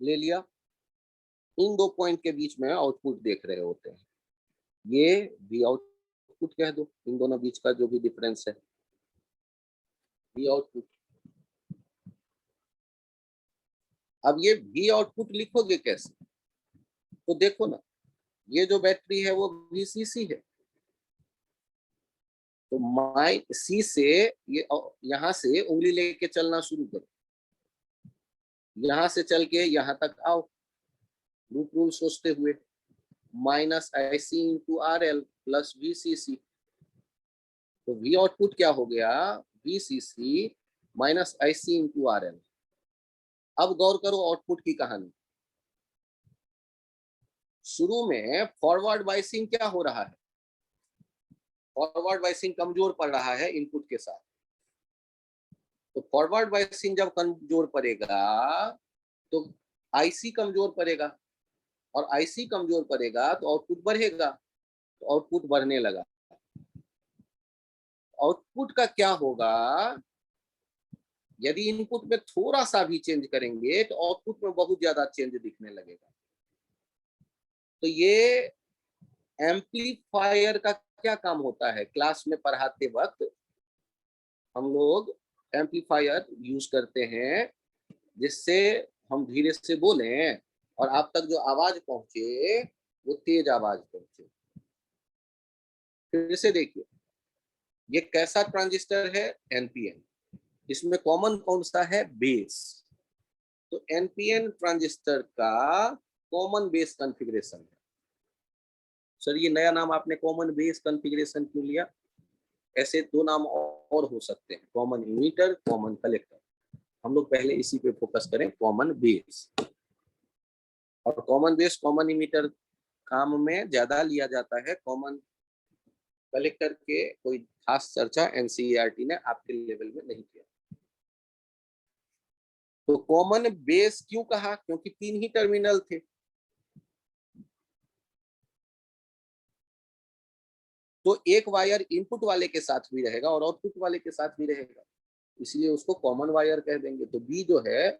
ले लिया, इन 2 पॉइंट के बीच में आउटपुट देख रहे होते हैं। ये भी आउटपुट कह दो, इन दोनों बीच का जो भी डिफरेंस है, भी आउटपुट। अब ये भी आउटपुट लिखोगे कैसे? तो देखो ना, ये जो बैटरी है वो VCC है, तो माइ सी से ये यहां से उंगली लेके चलना शुरू करो, यहां से चल के यहां तक आओ, रूट रूल सोचते हुए, minus IC into RL plus VCC। तो V आउटपुट क्या हो गया? VCC minus IC into RL। अब गौर करो आउटपुट की कहानी। शुरू में फॉरवर्ड बायसिंग क्या हो रहा है? फॉरवर्ड बायसिंग कमजोर पड़ रहा है इनपुट के साथ। तो फॉरवर्ड बायसिंग जब कमजोर पड़ेगा तो आईसी कमजोर पड़ेगा, और आईसी कमजोर पड़ेगा तो आउटपुट बढ़ेगा, तो आउटपुट बढ़ने लगा। आउटपुट का क्या होगा? यदि इनपुट में थोड़ा सा भी चेंज करेंगे तो आउटपुट में बहुत ज्यादा चेंज दिखने लगेगा। तो ये एम्पलीफायर का क्या काम होता है? क्लास में पढ़ाते वक्त हम लोग एम्पलीफायर यूज करते हैं, जिससे हम धीरे से बोलें और आप तक जो आवाज पहुंचे वो तेज आवाज पहुंचे। फिर से देखिए, ये कैसा ट्रांजिस्टर है? एनपीएन। इसमें कॉमन कौन सा है? बेस। तो एनपीएन ट्रांजिस्टर का कॉमन बेस कॉन्फ़िगरेशन है। सर ये नया नाम आपने कॉमन बेस कॉन्फ़िगरेशन क्यों लिया? ऐसे 2 नाम और हो सकते हैं, कॉमन इमीटर, कॉमन कलेक्टर। हम लोग पहले इसी पे फोकस करें, कॉमन बेस। और कॉमन बेस कॉमन इमीटर काम में ज्यादा लिया जाता है, कॉमन कलेक्टर के कोई खास चर्चा एनसीईआरटी ने आपके लेवल में नहीं किया। तो कॉमन बेस क्यों कहा? क्योंकि 3 ही टर्मिनल थे। तो एक वायर इनपुट वाले के साथ भी रहेगा और आउटपुट वाले के साथ भी रहेगा, इसलिए उसको कॉमन वायर कह देंगे। तो बी जो है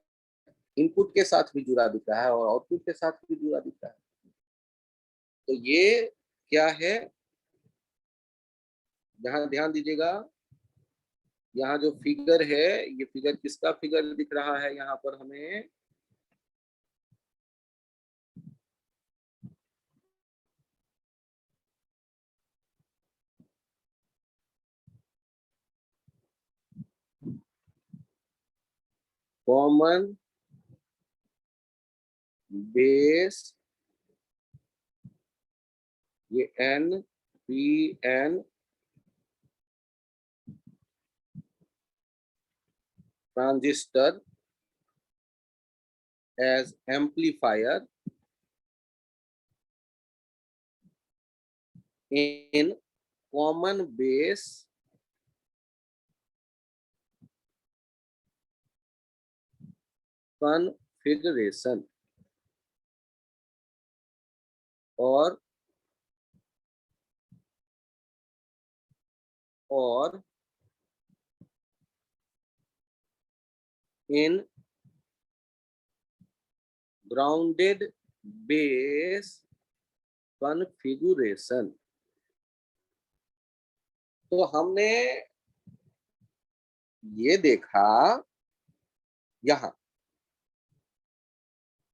इनपुट के साथ भी जुड़ा दिख रहा है और आउटपुट के साथ भी जुड़ा दिख रहा है। तो ये क्या है? यहाँ ध्यान दीजिएगा, यहाँ जो फिगर है, ये फिगर किसका फिगर दिख रहा है यहाँ पर हमें? कॉमन बेस, ये NPN transistor as amplifier in common base configuration or in grounded base configuration। तो हमने ये देखा यहां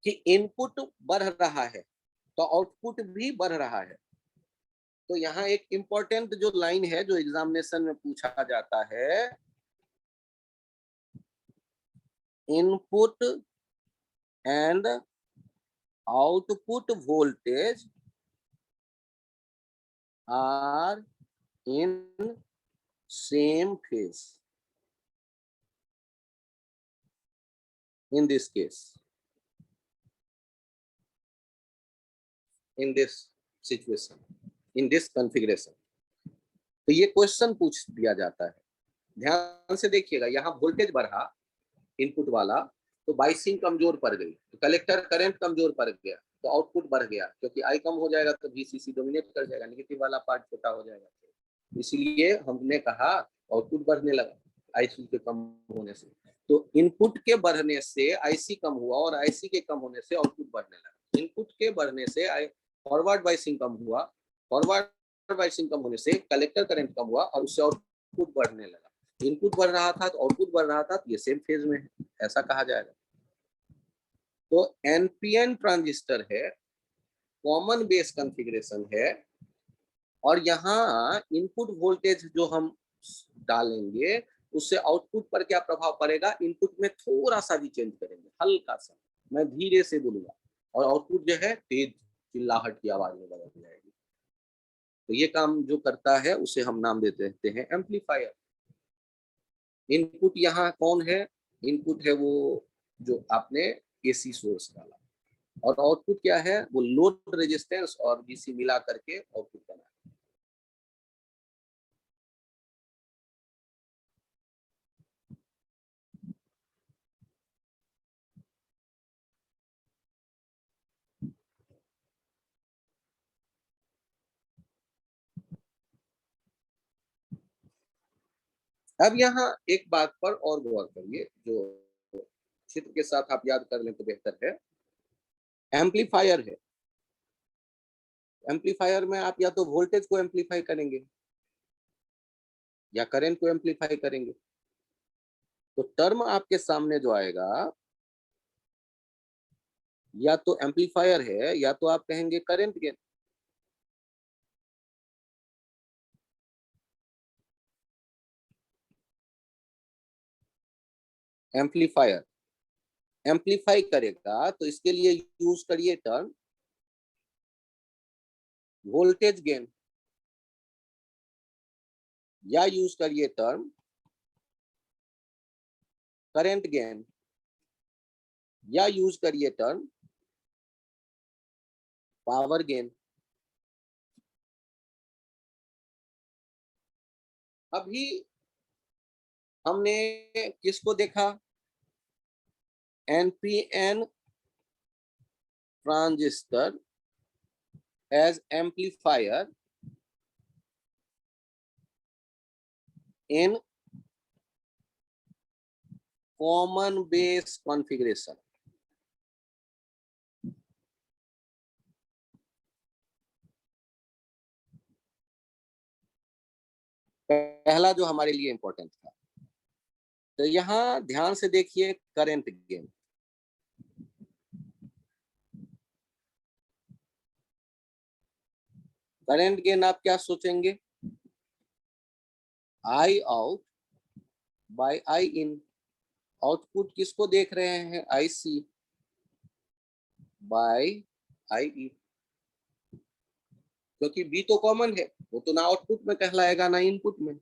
कि इनपुट बढ़ रहा है तो आउटपुट भी बढ़ रहा है। तो यहाँ एक इंपॉर्टेंट जो लाइन है जो एग्जामिनेशन में पूछा जाता है, input and output voltage are in same phase in this case, in this situation, in this configuration। तो ये क्वेश्चन पूछ दिया जाता है। ध्यान से देखिएगा, यहाँ वोल्टेज बढ़ा इनपुट वाला तो बाइसिंग कमजोर पड़ गई, तो कलेक्टर करंट कमजोर पड़ गया तो आउटपुट बढ़ गया, क्योंकि आई कम हो जाएगा तो वीसीसी डोमिनेट कर जाएगा, नेगेटिव वाला पार्ट छोटा हो जाएगा। इसीलिए हमने कहा आउटपुट बढ़ने लगा आईसी के कम होने से। तो इनपुट के बढ़ने से आईसी कम हुआ और आईसी के कम होने से आउटपुट बढ़ने लगा। इनपुट के बढ़ने से फॉरवर्ड बाइसिंग कम हुआ, फॉरवर्ड बाइसिंग कम होने से कलेक्टर करंट कम हुआ और उससे आउटपुट बढ़ने लगा। इनपुट बढ़ रहा था तो आउटपुट बढ़ रहा था, तो ये सेम फेज में है, ऐसा कहा जाएगा। तो एनपीएन ट्रांजिस्टर है, कॉमन बेस कॉन्फ़िगरेशन है, और यहाँ इनपुट वोल्टेज जो हम डालेंगे उससे आउटपुट पर क्या प्रभाव पड़ेगा, इनपुट में थोड़ा सा भी चेंज करेंगे, हल्का सा, मैं धीरे से बोलूंगा और आउटपुट जो है तेज चिल्लाहट की आवाज में बदल जाएगी। तो ये काम जो करता है उसे हम नाम देते हैं एम्पलीफायर। इनपुट यहाँ कौन है, इनपुट है वो जो आपने एसी सोर्स डाला, और आउटपुट क्या है, वो लोड रेजिस्टेंस और डीसी मिला करके आउटपुट बना। अब यहाँ एक बात पर और गौर करिए, जो चित्र के साथ आप याद कर लें तो बेहतर है। एम्पलीफायर है, एम्पलीफायर में आप या तो वोल्टेज को एम्पलीफाई करेंगे या करंट को एम्पलीफाई करेंगे। तो टर्म आपके सामने जो आएगा, या तो एम्पलीफायर है या तो आप कहेंगे करंट गेन। एम्पलीफायर एम्पलीफाई करेगा तो इसके लिए यूज करिए टर्म वोल्टेज गेन, या यूज करिए टर्म करंट गेन, या यूज करिए टर्म पावर गेन। अभी हमने किसको देखा, NPN transistor as amplifier in common base configuration. पहला जो हमारे लिए इंपॉर्टेंट था। तो यहां ध्यान से देखिए करंट गेन, करंट गेन आप क्या सोचेंगे, I out by I in. Output किसको देख रहे हैं, आई सी बाय आई ई, क्योंकि बी तो कॉमन है, वो तो ना आउटपुट में कहलाएगा ना इनपुट में।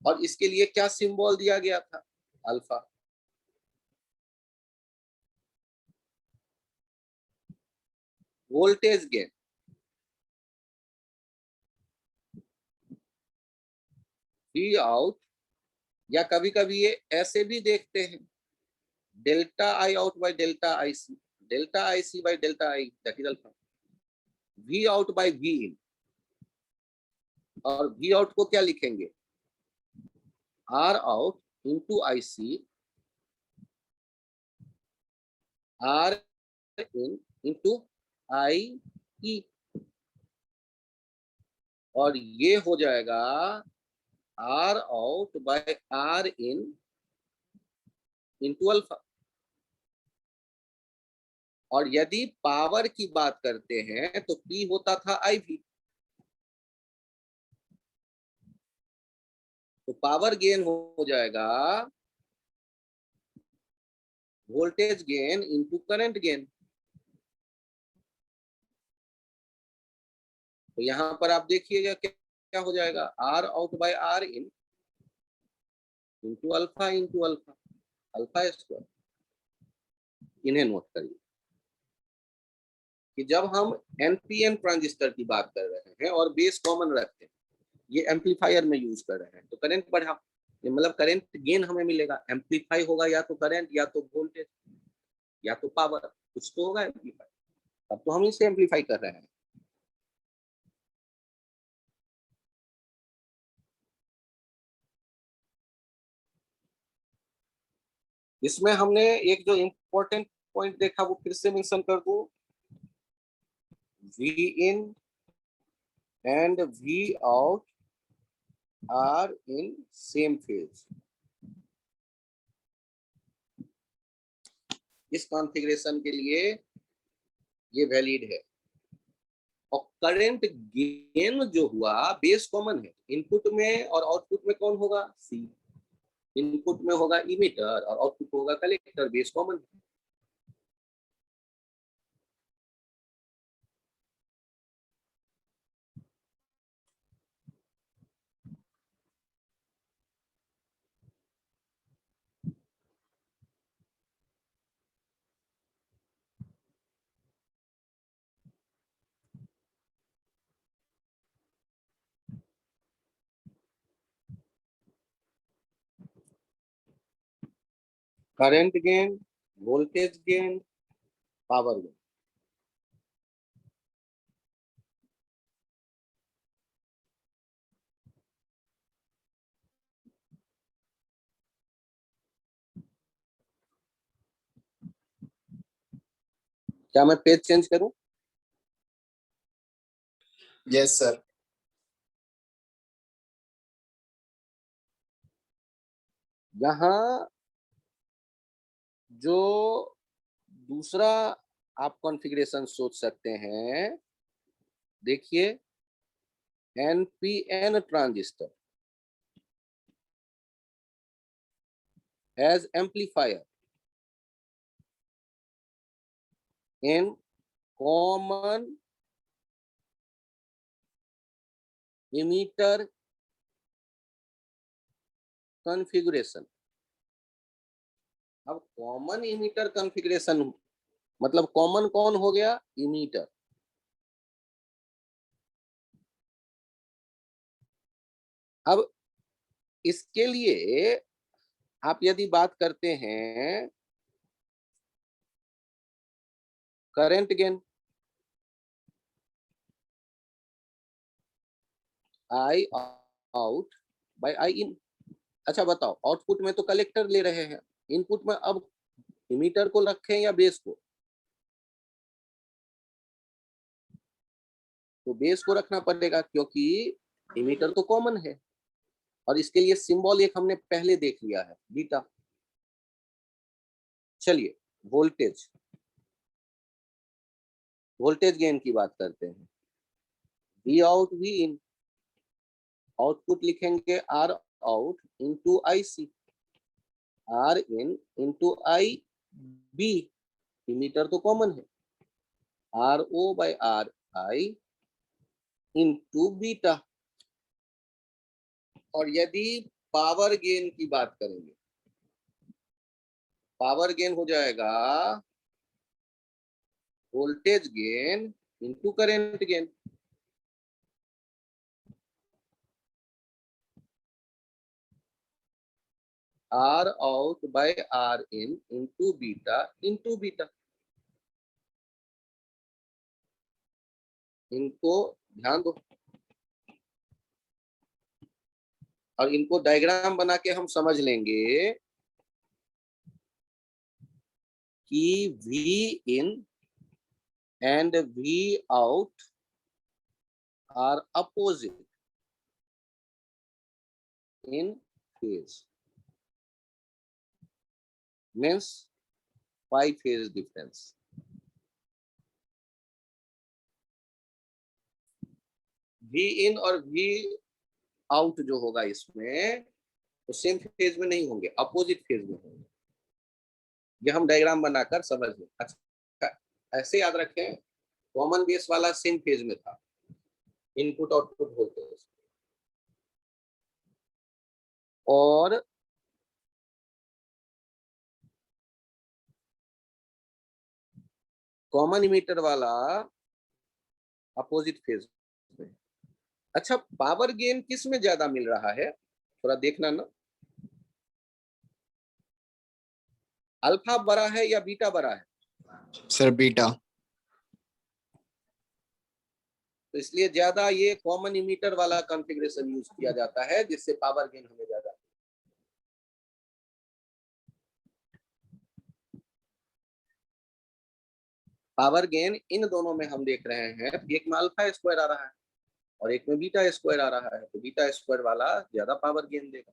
और इसके लिए क्या सिंबल दिया गया था, alpha. Voltage gain, V out, या कभी कभी ये ऐसे भी देखते हैं, delta I out by delta I C, delta I C by delta I, that is alpha, V out by V in. और वी आउट को क्या लिखेंगे, R out into I C, R in into I E, और ये हो जाएगा R out by R in into alpha. और यदि पावर की बात करते हैं तो P होता था आई भी, तो पावर गेन हो जाएगा voltage gain into current gain. तो यहां पर आप देखिएगा क्या हो जाएगा, R out by R in into alpha alpha square. इन्हें नोट करिए कि जब हम एनपीएन ट्रांजिस्टर की बात कर रहे हैं और बेस कॉमन रखते हैं, ये एम्पलीफायर में यूज कर रहे हैं, तो करंट बढ़ा, मतलब करंट गेन हमें मिलेगा, एम्पलीफाई होगा या तो करंट या तो वोल्टेज या तो पावर, कुछ तो होगा एम्पलीफाई। अब तो हम इसे एम्पलीफाई कर रहे हैं। इसमें हमने एक जो इम्पोर्टेंट पॉइंट देखा वो फिर से मेंशन कर दूं, V in and V out are in same phase. इस कॉन्फ़िगरेशन के लिए ये वैलिड है। और करंट गेन जो हुआ बेस कॉमन है, इनपुट में और आउटपुट में कौन होगा, सी। इनपुट में होगा इमीटर और आउटपुट होगा कलेक्टर, बेस कॉमन है। Current gain, voltage gain, power gain. क्या मैं पेज चेंज करूं? Yes sir. यहाँ जो दूसरा आप कॉन्फ़िगरेशन सोच सकते हैं, देखिए NPN transistor as amplifier in common emitter configuration. अब कॉमन इमीटर कॉन्फ़िगरेशन मतलब कॉमन कौन हो गया, इमीटर। अब इसके लिए आप यदि बात करते हैं current gain, I out by I in. अच्छा बताओ, आउटपुट में तो कलेक्टर ले रहे हैं, इनपुट में अब इमीटर को रखें या बेस को, तो बेस को रखना पड़ेगा क्योंकि इमीटर तो कॉमन है। और इसके लिए सिंबल एक हमने पहले देख लिया है, बीटा। चलिए वोल्टेज, वोल्टेज गेन की बात करते हैं, V out V in, output लिखेंगे R out into I C, R in into I B, emitter तो कॉमन है, R O by R I into beta. और यदि पावर गेन की बात करेंगे, पावर गेन हो जाएगा voltage gain into current gain. R out by R in into beta. इनको ध्यान दो और इनको डायग्राम बना के हम समझ लेंगे कि V in and V out are opposite in phase, means pi phase difference. V in और V out जो होगा इसमें तो सेम फेज में नहीं होंगे, अपोजिट फेज में होंगे। ये हम डायग्राम बनाकर समझ लें। अच्छा, ऐसे याद रखें, कॉमन बेस वाला सेम फेज में था, इनपुट आउटपुट वोल्टेज, और कॉमन इमीटर वाला अपोजिट फेज में। अच्छा, पावर गेन किस में ज्यादा मिल रहा है, थोड़ा देखना ना, अल्फा बड़ा है या बीटा बड़ा है? Sir beta. तो इसलिए ज्यादा ये कॉमन इमीटर वाला कॉन्फ़िगरेशन यूज किया जाता है, जिससे पावर गेन हमें ज्यादा। पावर गेन इन दोनों में हम देख रहे हैं, एक में अल्फा स्क्वायर आ रहा है और एक में बीटा स्क्वायर आ रहा है, तो बीटा स्क्वायर वाला ज्यादा पावर गेन देगा।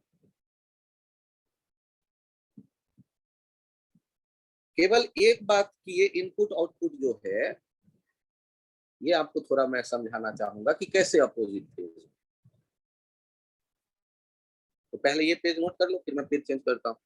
केवल एक बात की, ये इनपुट आउटपुट जो है ये आपको थोड़ा मैं समझाना चाहूंगा कि कैसे अपोजिट फेज। तो पहले ये पेज नोट कर लो, फिर मैं पेज चेंज करता हूँ।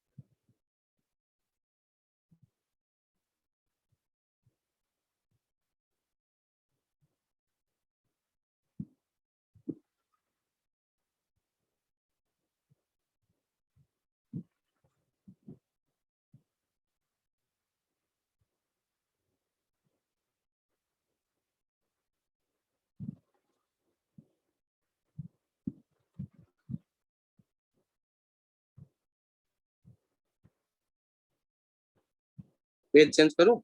पेज चेंज करूं?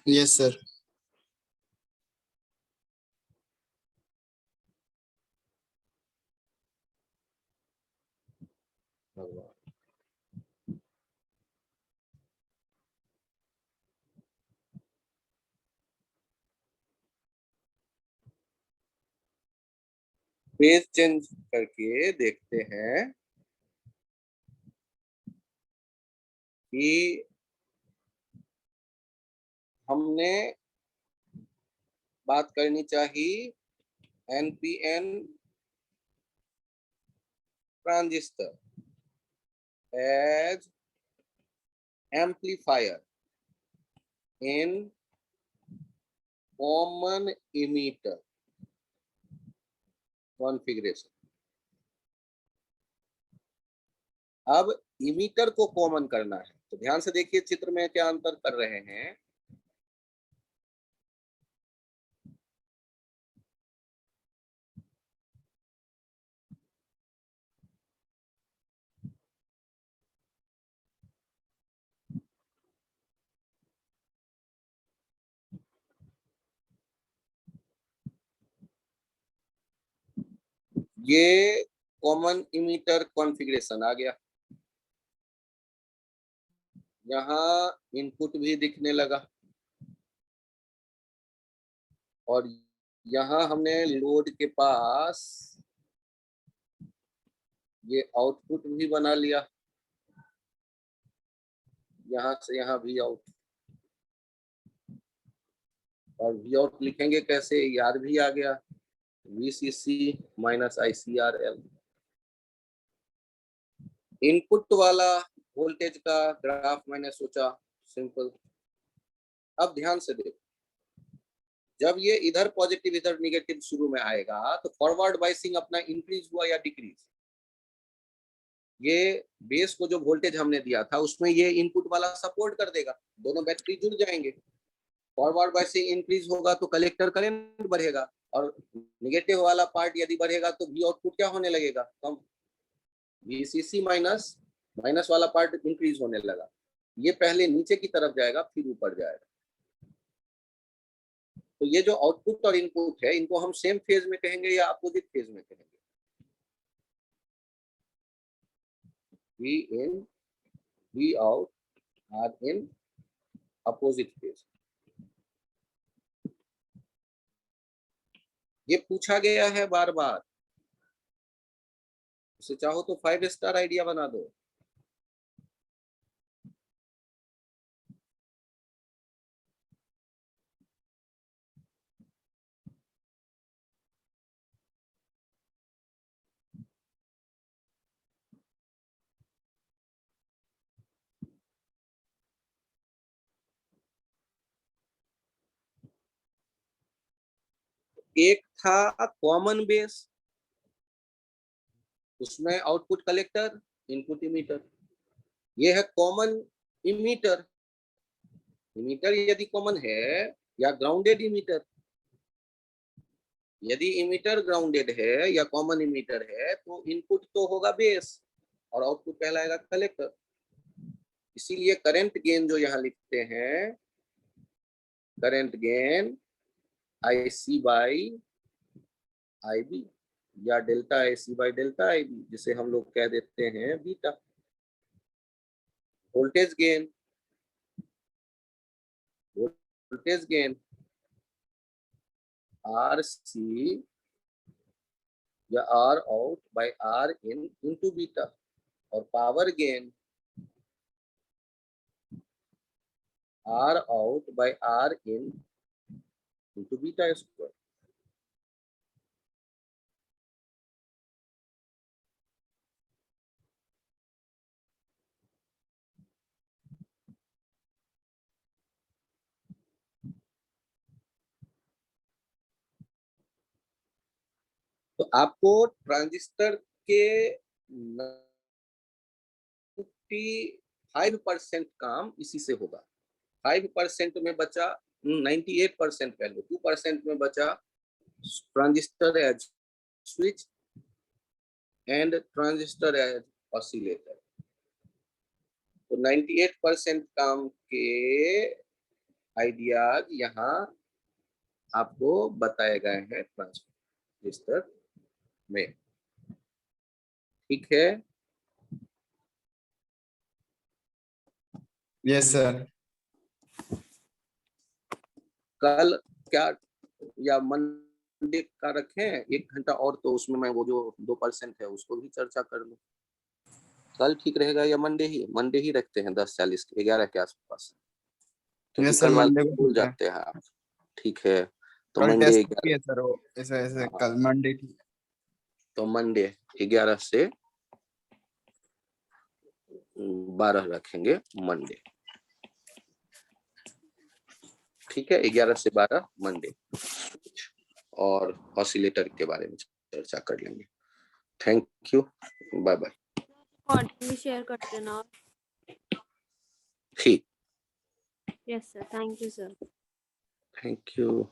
Yes sir. पेज चेंज करके देखते हैं कि हमने बात करनी चाहिए NPN transistor as amplifier in common emitter configuration. अब इमीटर को कॉमन करना है, तो ध्यान से देखिए चित्र में क्या अंतर कर रहे हैं। ये कॉमन इमीटर कॉन्फ़िगरेशन आ गया, यहाँ इनपुट भी दिखने लगा और यहाँ हमने लोड के पास ये आउटपुट भी बना लिया, यहाँ से यहाँ भी आउट, और वी आउट लिखेंगे कैसे, याद भी आ गया, VCC माइनस ICRL। इनपुट वाला वोल्टेज का ग्राफ मैंने सोचा सिंपल। अब ध्यान से देखो, जब ये इधर पॉजिटिव इधर निगेटिव शुरू में आएगा तो फॉरवर्ड बाइसिंग अपना इंक्रीज हुआ या डिक्रीज? ये बेस को जो वोल्टेज हमने दिया था उसमें ये इनपुट वाला सपोर्ट कर देगा, दोनों बैटरी जुड़ जाएंगे। फॉरवर्ड बाइसिंग इंक्रीज होगा तो कलेक्टर करंट बढ़ेगा, और निगेटिव वाला पार्ट यदि बढ़ेगा तो वी आउटपुट क्या होने लगेगा, कम। VCC माइनस माइनस वाला पार्ट इंक्रीज होने लगा, ये पहले नीचे की तरफ जाएगा फिर ऊपर जाएगा। तो ये जो आउटपुट और इनपुट है इनको हम सेम फेज में कहेंगे या अपोजिट फेज में कहेंगे? V in V out are in opposite phase। ये पूछा गया है बार बार, उसे चाहो तो 5 स्टार आइडिया बना दो। एक था कॉमन बेस, उसमें आउटपुट कलेक्टर इनपुट इमीटर। ये है कॉमन इमीटर। इमीटर यदि कॉमन है या ग्राउंडेड इमीटर, यदि इमीटर ग्राउंडेड है या कॉमन इमीटर है तो इनपुट तो होगा बेस और आउटपुट कहलाएगा कलेक्टर। इसीलिए करंट गेन जो यहाँ लिखते हैं, current gain IC by IB या delta IC by delta IB, जिसे हम लोग कह देते हैं बीटा। वोल्टेज गेन RC या R out by R in into beta, और power gain R out by R in into beta square. तो आपको ट्रांजिस्टर के 95% काम इसी से होगा। 5% में बचा, 98% कह लो, 2% में बचा transistor as switch and transistor as oscillator. तो 98% काम के आइडियाज यहाँ आपको बताए गए हैं ट्रांजिस्टर में। ठीक है? Yes sir. कल क्या या मंडे का रखें 1 घंटा और, तो उसमें मैं वो जो 2% है उसको भी चर्चा कर लूं। कल ठीक रहेगा या मंडे ही रखते हैं 10:40 11 के आसपास, क्योंकि यस सर, कल मंडे वाले को भूल ठीक है। जाते हैं आप। ठीक है, तो कल मंडे टेस्ट 11। है सर, वो ऐसे ऐसे हाँ, कल मंडे ठीक है। तो मंडे 11 से 12 रखेंगे मंडे। ठीक है, 11 से 12 मंडे, और ऑसिलेटर के बारे में चर्चा कर लेंगे। Thank you, bye bye. Recording भी शेयर कर देना। ठीक, yes sir, thank you sir. Thank you.